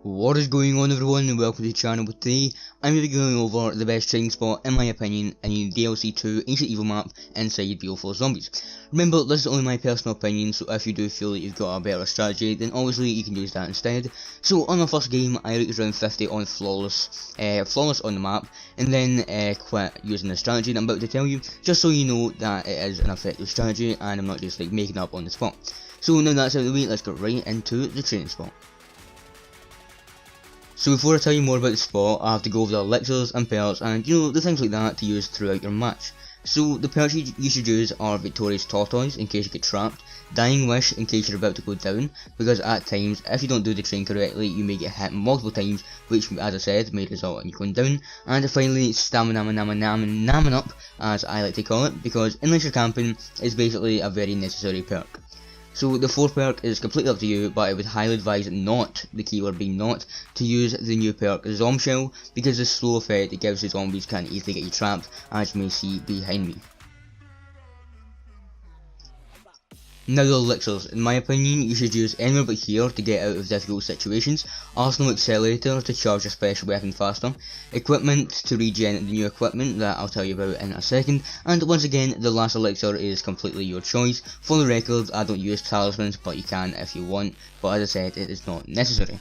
What is going on, everyone, and welcome to the channel. Today I'm going to be going over the best trading spot in my opinion in the DLC 2 Ancient Evil map inside BO4 Zombies. Remember, this is only my personal opinion, so if you do feel that you've got a better strategy, then obviously you can use that instead. So on the first game I rated around 50 on flawless on the map, and then quit using the strategy that I'm about to tell you, just so you know that it is an effective strategy and I'm not just like making up on the spot. So now that's out of the way, let's get right into the trading spot. So before I tell you more about the spot, I have to go over the elixirs and perks and the things like that to use throughout your match. So the perks you should use are Victorious Tortoise in case you get trapped, Dying Wish in case you're about to go down, because at times if you don't do the train correctly you may get hit multiple times, which as I said may result in you going down. And finally Stamina Up, as I like to call it, because unless you're camping it's basically a very necessary perk. So the fourth perk is completely up to you, but I would highly advise not, the keyword being not, to use the new perk Zombshell, because the slow effect it gives the zombies can easily get you trapped, as you may see behind me. Now the elixirs, in my opinion you should use anywhere but here to get out of difficult situations, Arsenal Accelerator to charge your special weapon faster, Equipment to regen the new equipment that I'll tell you about in a second, and once again the last elixir is completely your choice. For the record, I don't use talismans, but you can if you want, but as I said it is not necessary.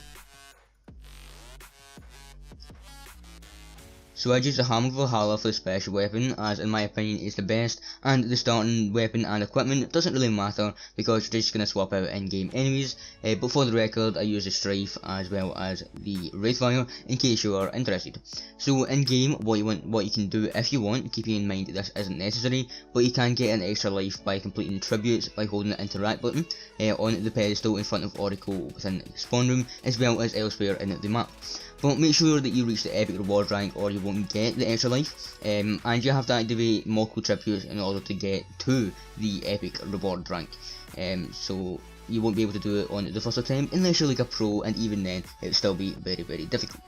So I use the Hammer of Valhalla for the special weapon, as in my opinion it's the best, and the starting weapon and equipment doesn't really matter because you're just going to swap out in-game enemies, but for the record I use the Strife as well as the Wraithfire in case you are interested. So in game what you can do if you want, keeping in mind this isn't necessary, but you can get an extra life by completing tributes by holding the interact button on the pedestal in front of Oracle within the spawn room as well as elsewhere in the map. But make sure that you reach the epic reward rank or you won't get the extra life, and you have to activate multiple tributes in order to get to the epic reward rank, so you won't be able to do it on the first attempt unless you're like a pro, and even then it will still be very difficult.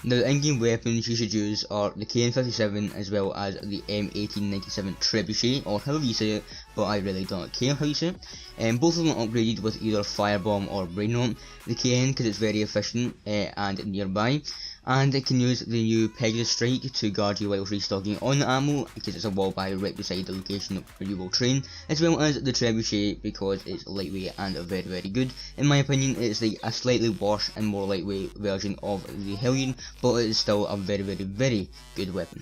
Now the in-game weapons you should use are the KN57 as well as the M1897 Trebuchet, or however you say it, but I really don't care how you say it. Both of them are upgraded with either Firebomb or Brain Rot. The KN because it's very efficient and nearby, and it can use the new Pegasus Strike to guard you while restocking on the ammo because it's a wall by right beside the location where you will train, as well as the Trebuchet because it's lightweight and very good. In my opinion it's like a slightly worse and more lightweight version of the Hellion, but it is still a very good weapon.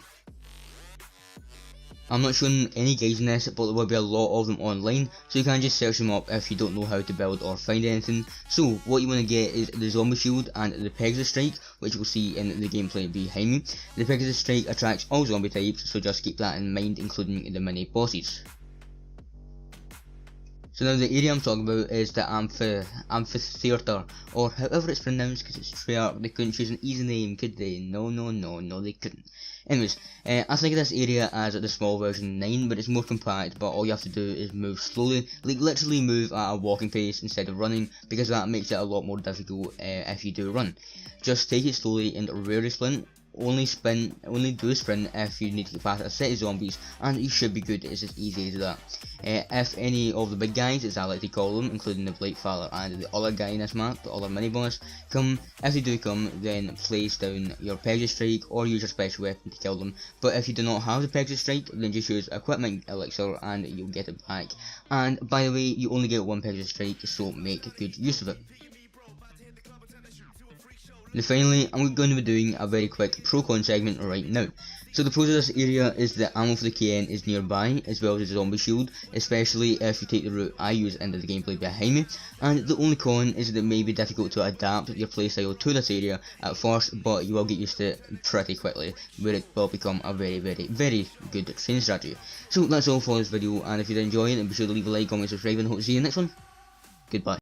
I'm not showing any guides in this, but there will be a lot of them online, so you can just search them up if you don't know how to build or find anything. So what you want to get is the Zombie Shield and the Pegasus Strike, which we'll see in the gameplay behind me. The Pegasus Strike attracts all zombie types, so just keep that in mind, including the mini bosses. So now the area I'm talking about is the Amphitheater, or however it's pronounced, because it's Treyarch. They couldn't choose an easy name, could they? No they couldn't. Anyways, I think of this area as the small version 9, but it's more compact, but all you have to do is move slowly, like literally move at a walking pace instead of running, because that makes it a lot more difficult if you do run. Just take it slowly and rarely sprint. Only do sprint if you need to get past a set of zombies, and you should be good. It's as easy as that. If any of the big guys, as I like to call them, including the Blightfather and the other guy in this map, the other mini boss, come, if they do come, then place down your Pegasus Strike or use your special weapon to kill them. But if you do not have the Pegasus Strike, then just use Equipment Elixir and you'll get it back. And by the way, you only get one Pegasus Strike, so make good use of it. Now finally, I'm going to be doing a very quick pro-con segment right now. So the pros of this area is that ammo for the KN is nearby, as well as the Zombie Shield, especially if you take the route I use into the gameplay behind me. And the only con is that it may be difficult to adapt your playstyle to this area at first, but you will get used to it pretty quickly, where it will become a very good training strategy. So that's all for this video, and if you did enjoy it, then be sure to leave a like, comment, subscribe, and hope to see you in the next one. Goodbye.